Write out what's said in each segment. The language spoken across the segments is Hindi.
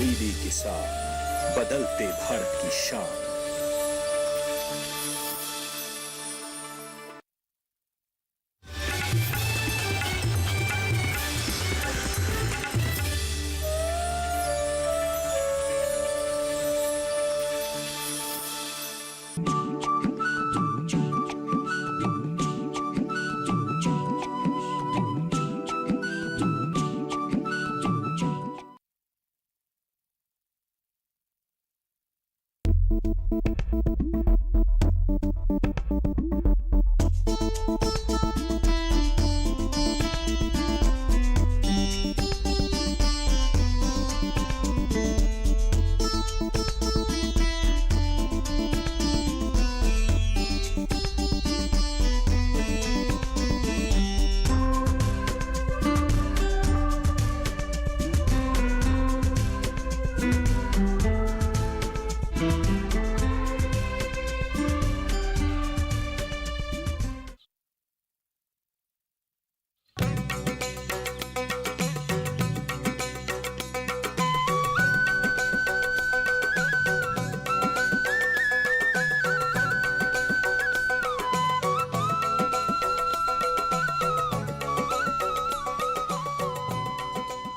तब्दीली के साथ बदलते भारत की शान।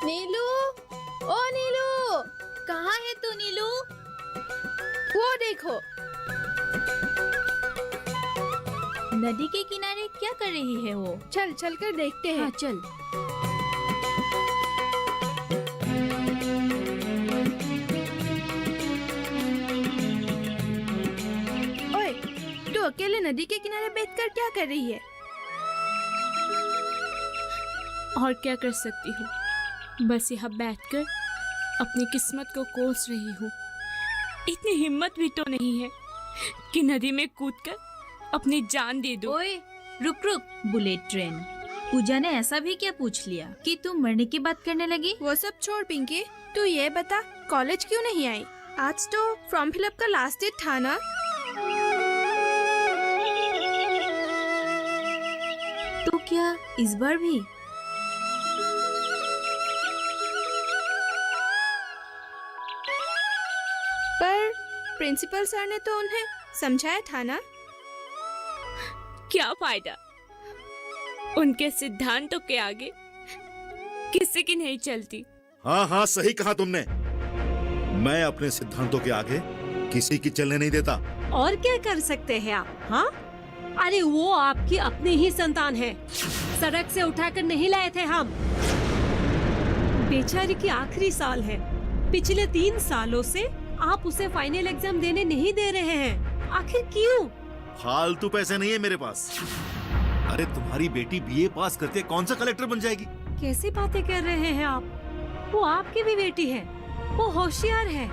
नीलू, ओ नीलू, कहाँ है तू नीलू? वो देखो, नदी के किनारे क्या कर रही है वो? चल चल कर देखते हैं। हाँ चल। ओए, तू अकेले नदी के किनारे बैठकर क्या कर रही है? और क्या कर सकती हूँ, बस यहाँ बैठकर अपनी किस्मत को कोस रही हूँ। इतनी हिम्मत भी तो नहीं है कि नदी में कूदकर अपनी जान दे दूँ। ओए, रुक रुक, बुलेट ट्रेन। पूजा ने ऐसा भी क्या पूछ लिया कि तू मरने की बात करने लगी? वो सब छोड़ पिंकी, तू ये बता कॉलेज क्यों नहीं आई? आज तो फॉर्म फिलअप का लास्ट डेट था ना? तो क्या इस बार भी? पर प्रिंसिपल सर ने तो उन्हें समझाया था ना? क्या फायदा, उनके सिद्धांतों के आगे किसी की नहीं चलती। हाँ हाँ, सही कहा तुमने। मैं अपने सिद्धांतों के आगे किसी की चलने नहीं देता। और क्या कर सकते हैं आप? हाँ, अरे वो आपकी अपनी ही संतान है, सड़क से उठाकर नहीं लाए थे हम। बेचारी की आखिरी साल है, पिछले 3 सालों से आप उसे फाइनल एग्जाम देने नहीं दे रहे हैं, आखिर क्यों? फालतू पैसे नहीं है मेरे पास। अरे तुम्हारी बेटी बीए पास करके कौन सा कलेक्टर बन जाएगी? कैसी बातें कर रहे हैं आप? वो आपकी भी बेटी है, वो होशियार है।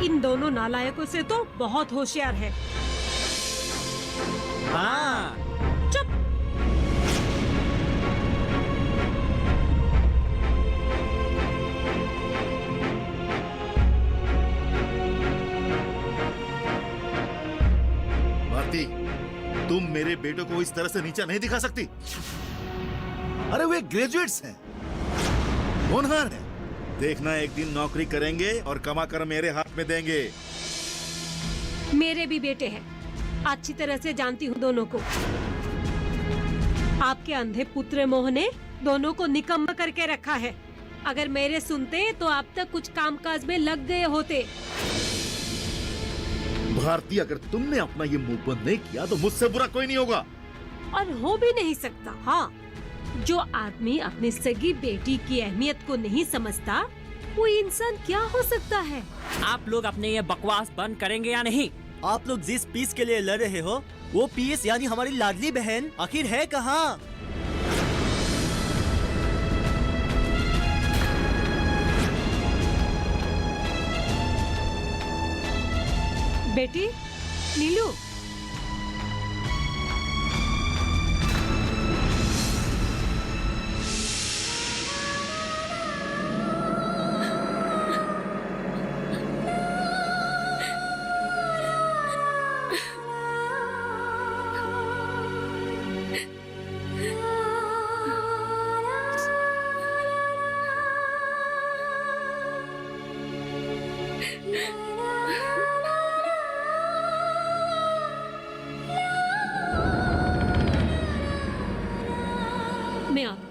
इन दोनों नालायकों से तो बहुत होशियार है। हाँ। चुप। भारती, तुम मेरे बेटों को इस तरह से नीचा नहीं दिखा सकती। अरे वे ग्रेजुएट्स हैं, होनहार हैं। देखना एक दिन नौकरी करेंगे और कमा कर मेरे हाथ में देंगे। मेरे भी बेटे हैं, अच्छी तरह से जानती हूँ दोनों को। आपके अंधे पुत्र मोह ने दोनों को निकम्मा करके रखा है। अगर मेरे सुनते तो आप तक कुछ कामकाज में लग गए होते। भारती, अगर तुमने अपना ये मुंह बंद नहीं किया तो मुझसे बुरा कोई नहीं होगा। और हो भी नहीं सकता। हाँ, जो आदमी अपनी सगी बेटी की अहमियत को नहीं समझता, वो इंसान क्या हो सकता है? आप लोग अपने ये बकवास बंद करेंगे या नहीं? आप लोग जिस पीस के लिए लड़ रहे हो, वो पीस यानी हमारी लाडली बहन आखिर है कहाँ? बेटी नीलू,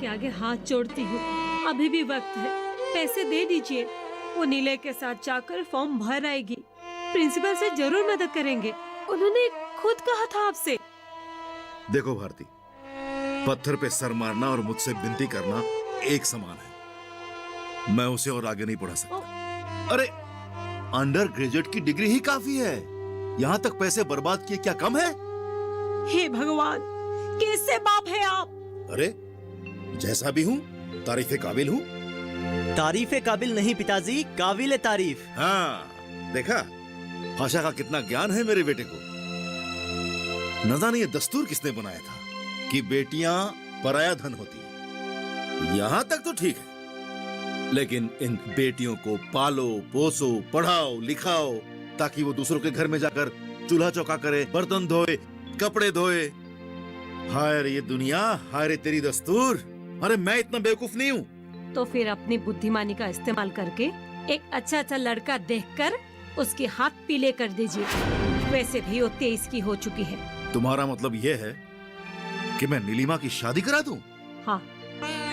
आपके आगे हाथ जोड़ती हूँ, अभी भी वक्त है, पैसे दे दीजिए। वो नीले के साथ जाकर फॉर्म भर आएगी, प्रिंसिपल से जरूर मदद करेंगे, उन्होंने खुद कहा था आपसे। देखो भारती, पत्थर पे सर मारना और मुझसे विनती करना एक समान है। मैं उसे और आगे नहीं बढ़ा सकता। अरे अंडर ग्रेजुएट की डिग्री ही काफी है, यहाँ तक पैसे बर्बाद किए क्या कम है? हे भगवान, कैसे बाप है आप? अरे जैसा भी हूँ तारीफे काबिल हूँ। तारीफे काबिल नहीं पिताजी, काबिल तारीफ। हाँ देखा, भाषा का कितना ज्ञान है मेरे बेटे को। न जाने ये दस्तूर किसने बनाया था कि बेटियां पराया धन होती हैं। यहां तक तो ठीक है, लेकिन इन बेटियों को पालो पोसो, पढ़ाओ लिखाओ, ताकि वो दूसरों के घर में जाकर चूल्हा चौका करे, बर्तन धोए, कपड़े धोए। हाय रे ये दुनिया, हाय रे तेरी दस्तूर। अरे मैं इतना बेवकूफ नहीं हूँ। तो फिर अपनी बुद्धिमानी का इस्तेमाल करके एक अच्छा लड़का देखकर उसके हाथ पीले कर दीजिए। वैसे भी वो 23 की हो चुकी है। तुम्हारा मतलब ये है कि मैं नीलिमा की शादी करा दूं? हाँ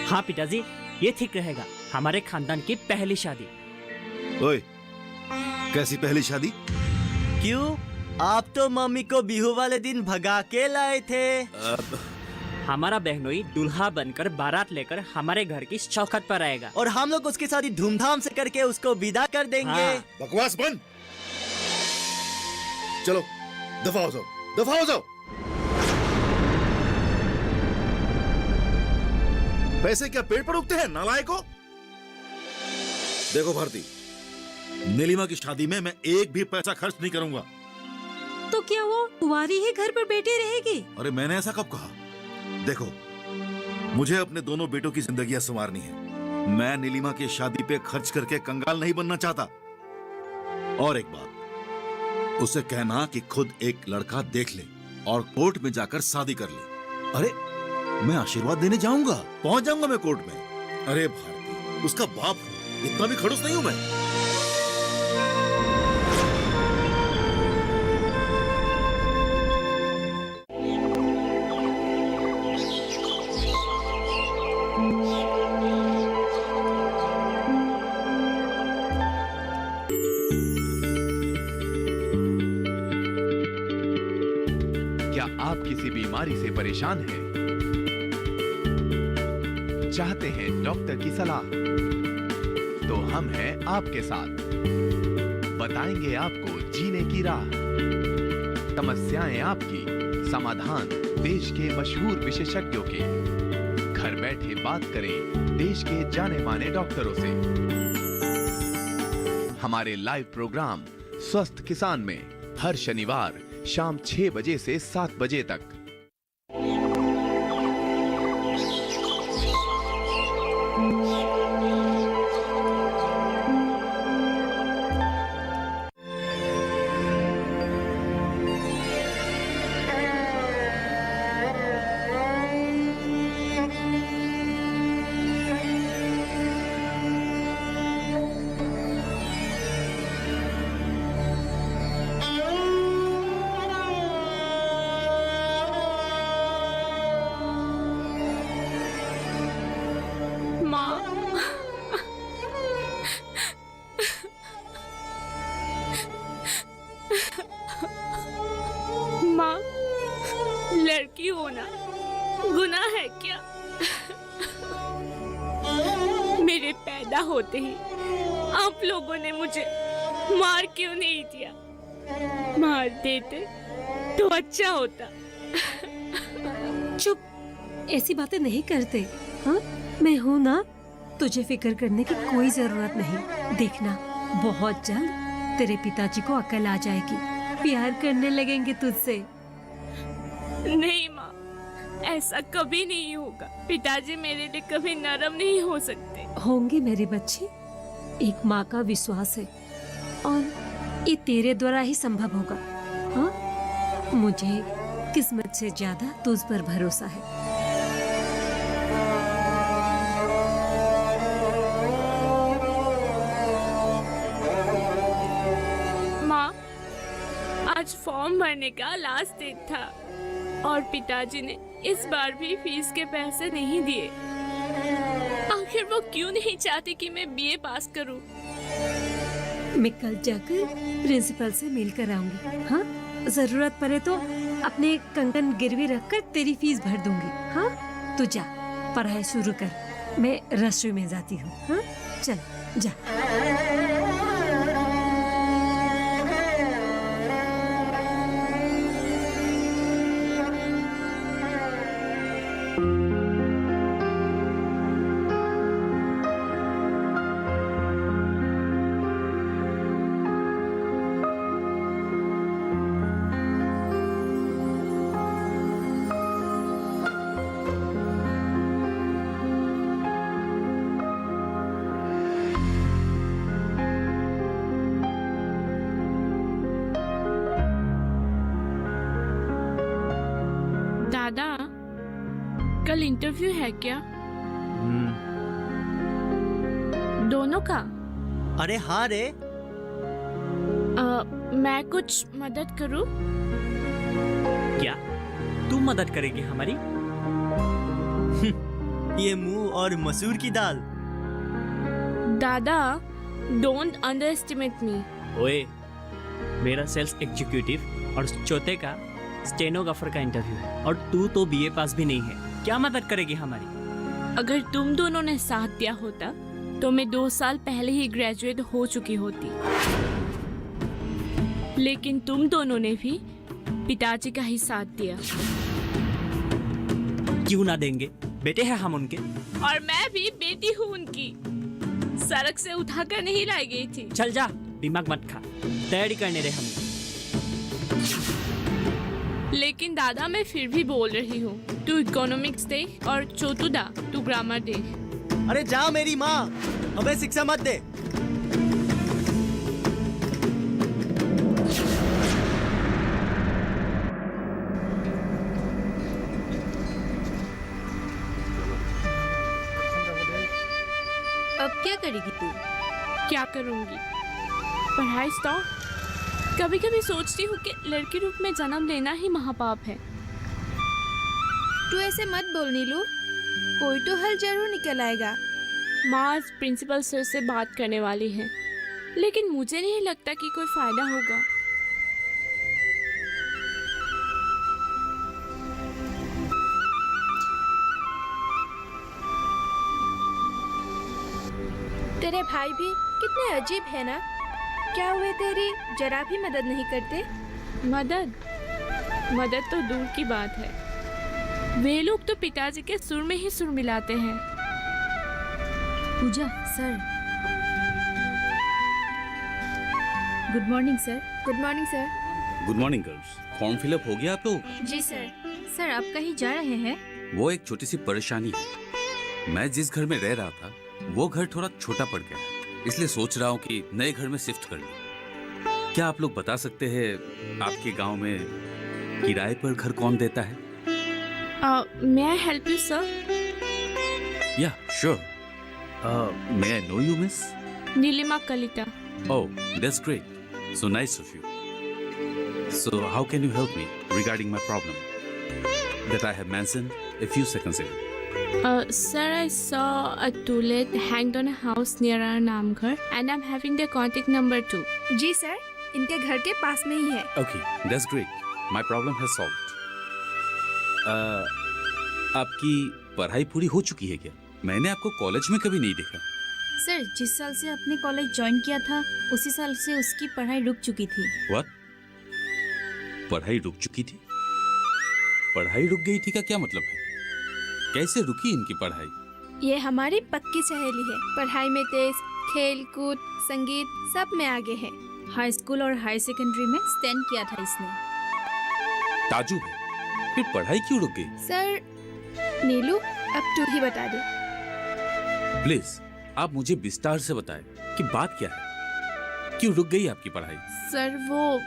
हाँ पिताजी, ये ठीक रहेगा, हमारे खानदान की पहली शादी। ओए, कैसी पहली शादी? क्यों, आप तो मम्मी को बिहू वाले दिन भगा के लाए थे। हमारा बहनोई दूल्हा बनकर बारात लेकर हमारे घर की चौखट पर आएगा और हम लोग उसकी शादी धूमधाम से करके उसको विदा कर देंगे। हाँ। बकवास बंद। चलो दफा हो जाओ, दफा हो जाओ। पैसे क्या पेड़ पर उगते हैं नालायकों? देखो भारती, नीलिमा की शादी में मैं एक भी पैसा खर्च नहीं करूंगा। तो क्या वो कुंवारी ही घर पर बैठी रहेगी? अरे मैंने ऐसा कब कहा? देखो, मुझे अपने दोनों बेटों की जिंदगियां संवारनी है। मैं नीलिमा की शादी पे खर्च करके कंगाल नहीं बनना चाहता। और एक बात, उसे कहना कि खुद एक लड़का देख ले और कोर्ट में जाकर शादी कर ले। अरे मैं आशीर्वाद देने जाऊंगा, पहुंच जाऊंगा मैं कोर्ट में। अरे भारती, उसका बाप हूं, इतना भी खड़ूस नहीं हूं मैं। क्या आप किसी बीमारी से परेशान हैं? चाहते हैं डॉक्टर की सलाह? तो हम हैं आपके साथ, बताएंगे आपको जीने की राह। समस्याएं आपकी, समाधान देश के मशहूर विशेषज्ञों के। घर बैठे बात करें देश के जाने माने डॉक्टरों से। हमारे लाइव प्रोग्राम स्वस्थ किसान में हर शनिवार शाम 6 बजे से 7 बजे तक। माँ, लड़की होना गुनाह है क्या? मेरे पैदा होते ही आप लोगों ने मुझे मार क्यों नहीं दिया? मार देते तो अच्छा होता। चुप, ऐसी बातें नहीं करते। हाँ, मैं हूँ ना, तुझे फिक्र करने की कोई जरूरत नहीं। देखना, बहुत जल्द तेरे पिताजी को अकल आ जाएगी, प्यार करने लगेंगे तुझसे। नहीं माँ, ऐसा कभी नहीं होगा। पिताजी मेरे लिए कभी नरम नहीं हो सकते। होंगे मेरे बच्चे, एक माँ का विश्वास है और ये तेरे द्वारा ही संभव होगा। हाँ, मुझे किस्मत से ज्यादा तुझ पर भरोसा है। माँ, आज फॉर्म भरने का लास्ट डेट था और पिताजी ने इस बार भी फीस के पैसे नहीं दिए। आखिर वो क्यों नहीं चाहते कि मैं बीए पास करूं? मैं कल जाकर प्रिंसिपल से मिल कर आऊंगी। हाँ, जरूरत पड़े तो अपने कंगन गिरवी रखकर तेरी फीस भर दूंगी। हाँ, तू जा पढ़ाई शुरू कर, मैं रसोई में जाती हूँ। हाँ, चल जा। दादा, कल इंटरव्यू है क्या? दोनों का? अरे हाँ रे। मैं कुछ मदद करूं? क्या तू मदद करेगी हमारी? ये मुंह और मसूर की दाल। दादा, डोंट अंडर एस्टिमेट मी। ओए, मेरा सेल्स एग्जीक्यूटिव और चौथे का स्टेनोग्राफर का इंटरव्यू है और तू तो बीए पास भी नहीं है, क्या मदद करेगी हमारी? अगर तुम दोनों ने साथ दिया होता तो मैं 2 साल पहले ही ग्रेजुएट हो चुकी होती, लेकिन तुम दोनों ने भी पिताजी का ही साथ दिया। क्यों ना देंगे, बेटे हैं हम उनके। और मैं भी बेटी हूँ उनकी, सड़क से उठाकर नहीं लाई गई थी। चल जा, दिमाग मत खा, तैयारी करने दे हमें। लेकिन दादा, मैं फिर भी बोल रही हूँ, तू इकोनॉमिक्स दे और चोटुदा तू ग्रामर दे। अरे जा मेरी माँ, हमें शिक्षा मत दे। अब क्या करेगी तू? क्या करूँगी? पढ़ाई स्टॉप। कभी कभी सोचती हूँ कि लड़की रूप में जन्म लेना ही महापाप है। तू ऐसे मत बोल नीलू, कोई तो हल जरूर निकल आएगा। माँ आज प्रिंसिपल सर से बात करने वाली है, लेकिन मुझे नहीं लगता कि कोई फायदा होगा। तेरे भाई भी कितने अजीब है ना, क्या हुए तेरी जरा भी मदद नहीं करते? मदद तो दूर की बात है, वे लोग तो पिताजी के सुर में ही सुर मिलाते हैं। Puja sir, good morning sir. Good morning sir. Good morning girls, form fill up हो गया आप लोग? जी सर। सर आप कहीं जा रहे हैं? वो एक छोटी सी परेशानी है। मैं जिस घर में रह रहा था वो घर थोड़ा छोटा पड़ गया है, इसलिए सोच रहा हूँ कि नए घर में शिफ्ट कर लूं। क्या आप लोग बता सकते हैं आपके गांव में किराए पर घर कौन देता है? May I help you sir? Yeah sure. May I know you miss? Neelima Kalita. Oh, that's great. So nice of you. So how can you help me regarding my problem that I have mentioned a few seconds ago? Sir, I saw a tulip hanged on a house near our Namghar and I'm having their contact number too. जी सर, इनके घर के पास में ही है। Okay, that's great. My problem has solved. आपकी पढ़ाई पूरी हो चुकी है क्या? मैंने आपको कॉलेज में कभी नहीं देखा। सर, जिस साल से आपने कॉलेज ज्वाइन किया था उसी साल से उसकी पढ़ाई रुक चुकी थी। What? पढ़ाई रुक चुकी थी? पढ़ाई रुक गई थी का क्या मतलब है? कैसे रुकी इनकी पढ़ाई? ये हमारी पक्की सहेली है, पढ़ाई में तेज, खेल कूद संगीत सब में आगे है। हाई स्कूल और हाई सेकेंडरी में स्टैंड किया था इसने। ताजुब है, फिर पढ़ाई क्यों रुक गई? सर नीलू, अब तू ही बता दे। प्लीज आप मुझे विस्तार से बताएं कि बात क्या है, क्यों रुक गई आपकी पढ़ाई? सर वो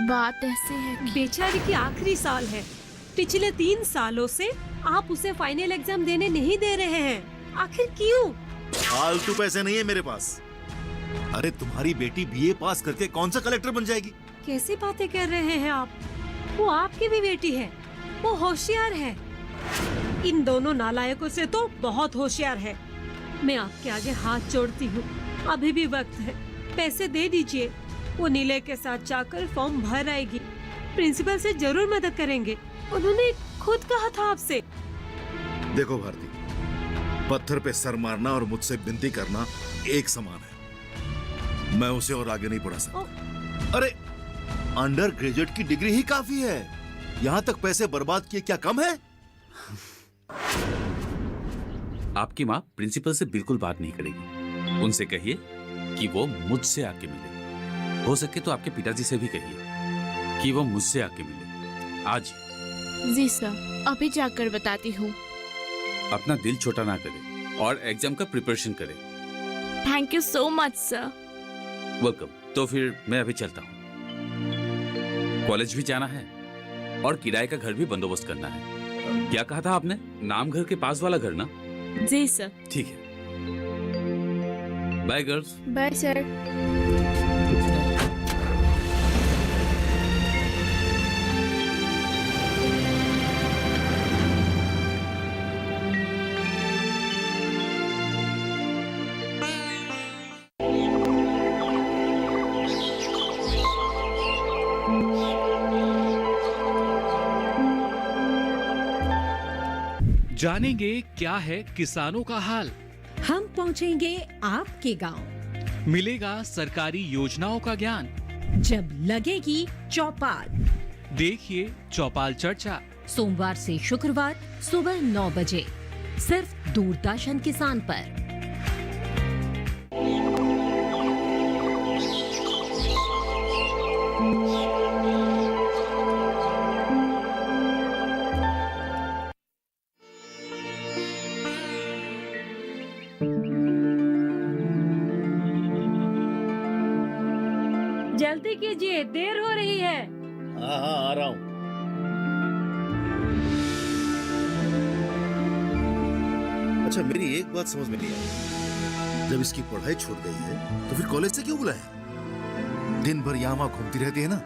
बात ऐसे है कि बेचारी की आखिरी साल है, पिछले 3 सालों से आप उसे फाइनल एग्जाम देने नहीं दे रहे हैं, आखिर क्यों? फालतू पैसे नहीं है मेरे पास। अरे तुम्हारी बेटी बीए पास करके कौन सा कलेक्टर बन जाएगी? कैसी बातें कर रहे हैं आप? वो आपकी भी बेटी है, वो होशियार है। इन दोनों नालायकों से तो बहुत होशियार है। मैं आपके आगे हाथ जोड़ती हूँ, अभी भी वक्त है, पैसे दे दीजिए। वो नीले के साथ जाकर फॉर्म भर आएगी, प्रिंसिपल से जरूर मदद करेंगे, उन्होंने खुद कहा था आपसे। देखो भारती, पत्थर पे सर मारना और मुझसे विनती करना एक समान है। मैं उसे और आगे नहीं बढ़ा सकता। अरे अंडर ग्रेजुएट की डिग्री ही काफी है, यहाँ तक पैसे बर्बाद किए क्या कम है? आपकी माँ प्रिंसिपल से बिल्कुल बात नहीं करेगी। उनसे कहिए कि वो मुझसे आके मिले। हो सके तो आपके पिताजी से भी कहिए कि वो मुझसे आके मिले आज। जी सर, अभी जाकर बताती हूँ। अपना दिल छोटा ना करे और एग्जाम का प्रिपरेशन करे। Thank you so much sir. Welcome. तो फिर मैं अभी चलता हूँ, कॉलेज भी जाना है और किराए का घर भी बंदोबस्त करना है। क्या कहा था आपने? नाम घर के पास वाला घर ना? जी सर। ठीक है, बाय गर्ल्स। Bye sir. जानेंगे क्या है किसानों का हाल। हम पहुंचेंगे आपके गांव। मिलेगा सरकारी योजनाओं का ज्ञान। जब लगेगी चौपाल, देखिए चौपाल चर्चा, सोमवार से शुक्रवार सुबह 9 बजे सिर्फ दूरदर्शन किसान पर। जल्दी कीजिए, देर हो रही है। हाँ हाँ, आ रहा हूँ। अच्छा, मेरी एक बात समझ में नहीं आई। जब इसकी पढ़ाई छूट गई है तो फिर कॉलेज से क्यों बुलाया? दिन भर यहाँ वहाँ घूमती रहती है ना,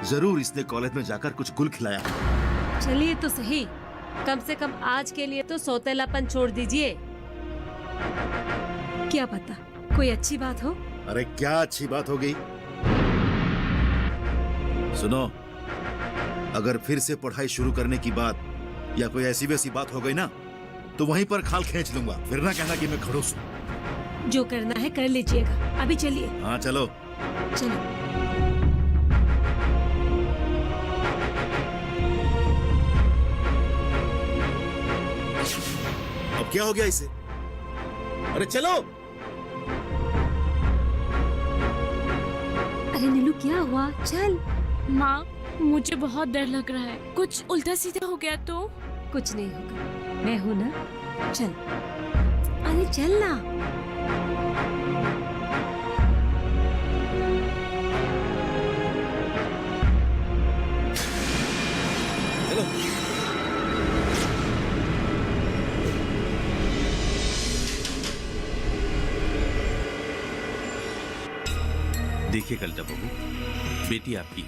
जरूर इसने कॉलेज में जाकर कुछ गुल खिलाया। चलिए तो सही, कम से कम आज के लिए तो सौतेलापन छोड़ दीजिए। क्या पता कोई अच्छी बात हो। अरे क्या अच्छी बात हो गई? सुनो, अगर फिर से पढ़ाई शुरू करने की बात या कोई ऐसी वैसी बात हो गई ना, तो वहीं पर खाल खींच लूंगा। फिर ना कहना कि मैं खड़ूस हूं। जो करना है कर लीजिएगा, अभी चलिए। हाँ चलो चलो। अब क्या हो गया इसे? अरे चलो। अरे नीलू, क्या हुआ? चल। माँ, मुझे बहुत डर लग रहा है, कुछ उल्टा सीधा हो गया तो? कुछ नहीं होगा, मैं हूं ना। चल, अरे चल ना। चलो। देखिए कलटा बाबू, बेटी आपकी,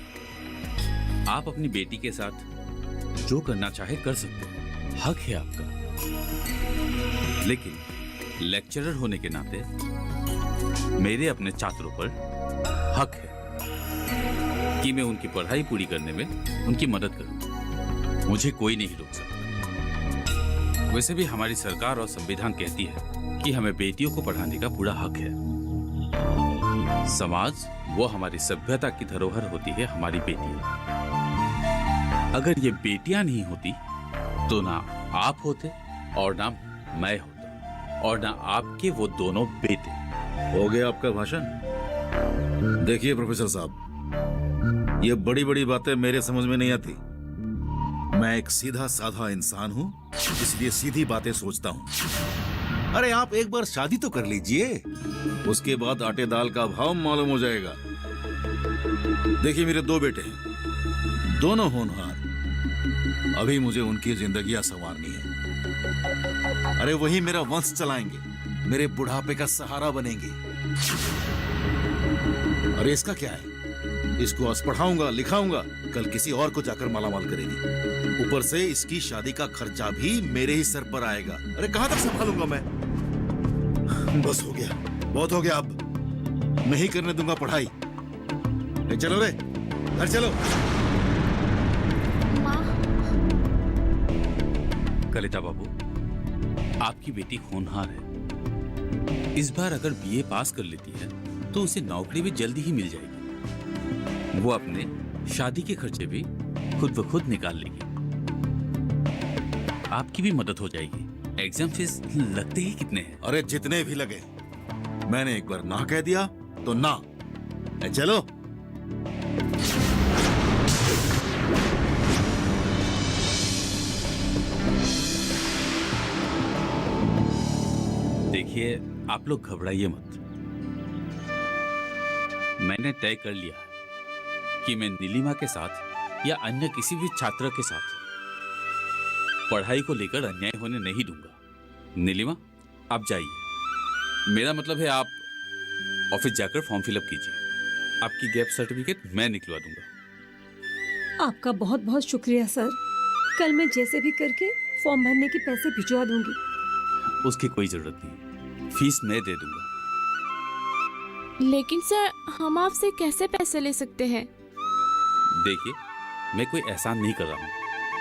आप अपनी बेटी के साथ जो करना चाहे कर सकते हैं, हक है आपका। लेकिन लेक्चरर होने के नाते मेरे अपने छात्रों पर हक है कि मैं उनकी पढ़ाई पूरी करने में उनकी मदद करूं। मुझे कोई नहीं रोक सकता। वैसे भी हमारी सरकार और संविधान कहती है कि हमें बेटियों को पढ़ाने का पूरा हक है। समाज, वो हमारी सभ्यता की धरोहर होती है, हमारी बेटियां। अगर ये बेटियां नहीं होती तो ना आप होते और ना मैं होता और ना आपके वो दोनों बेटे। हो गया आपका भाषण। देखिए प्रोफेसर साहब, ये बड़ी बड़ी बातें मेरे समझ में नहीं आती। मैं एक सीधा साधा इंसान हूँ, इसलिए सीधी बातें सोचता हूँ। अरे आप एक बार शादी तो कर लीजिए, उसके बाद आटे दाल का भाव मालूम हो जाएगा। देखिए मेरे 2 बेटे हैं, दोनों होनहार। अभी मुझे उनकी जिंदगियां संवारनी है। अरे वही मेरा वंश चलाएंगे, मेरे बुढ़ापे का सहारा बनेंगे। अरे इसका क्या है? इसको आज पढ़ाऊंगा, लिखाऊंगा, कल किसी और को जाकर मालामाल करेगी। ऊपर से इसकी शादी का खर्चा भी मेरे ही सर पर आएगा। अरे कहां तक संभालूंगा मैं? बस हो गया, बहुत हो गया, अब नहीं करने दूंगा पढ़ाई। चलो रे, घर चलो। कलिता बाबू, आपकी बेटी होनहार है। इस बार अगर बीए पास कर लेती है तो उसे नौकरी भी जल्दी ही मिल जाएगी। वो अपने शादी के खर्चे भी खुद ब खुद निकाल लेगी। आपकी भी मदद हो जाएगी। एग्जाम फीस लगते ही कितने हैं? अरे जितने भी लगे, मैंने एक बार ना कह दिया तो ना। चलो। देखिए, आप लोग घबराइए मत। मैंने तय कर लिया है कि मैं नीलिमा के साथ या अन्य किसी भी छात्र के साथ पढ़ाई को लेकर अन्याय होने नहीं दूंगा। नीलिमा, आप जाइए। मेरा मतलब है आप ऑफिस जाकर फॉर्म फिलअप कीजिए। आपकी गैप सर्टिफिकेट मैं निकलवा दूंगा। आपका बहुत बहुत शुक्रिया सर। कल मैं जैसे भी करके फॉर्म भरने के पैसे भिजवा दूंगी। उसकी कोई जरूरत नहीं, फीस मैं दे दूंगा। लेकिन सर, हम आपसे कैसे पैसे ले सकते हैं? देखिए, मैं कोई एहसान नहीं कर रहा हूँ,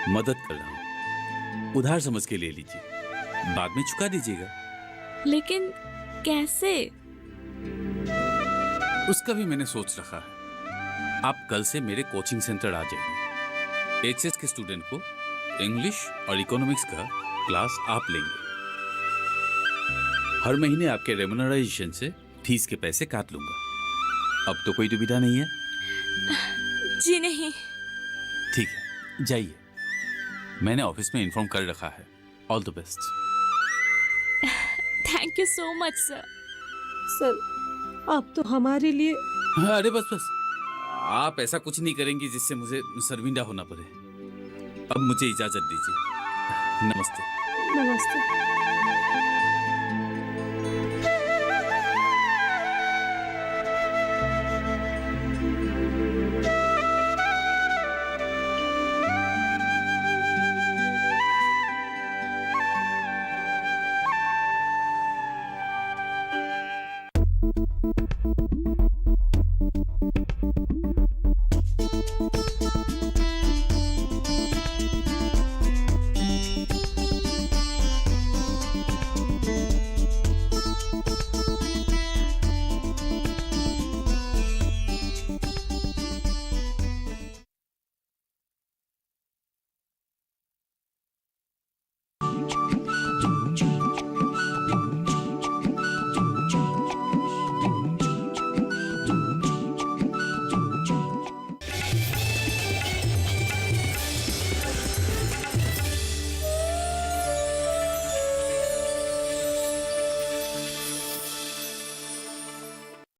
मदद कर रहा हूँ। उधार समझ के ले लीजिए, बाद में चुका दीजिएगा। लेकिन कैसे? उसका भी मैंने सोच रखा है। आप कल से मेरे कोचिंग सेंटर आ जाइए। एचएस के स्टूडेंट को इंग्लिश और इकोनॉमिक्स का क्लास आप लेंगे। हर महीने आपके रेम्यूनराइजेशन से फीस के पैसे काट लूंगा। अब तो कोई दुविधा नहीं है? जी नहीं। ठीक है, जाइए। मैंने ऑफिस में इन्फॉर्म कर रखा है। All the best. Thank you so much sir. Sir, आप तो हमारे लिए। अरे बस बस, आप ऐसा कुछ नहीं करेंगी जिससे मुझे शर्मिंदा होना पड़े। अब मुझे इजाजत दीजिए। नमस्ते। नमस्ते।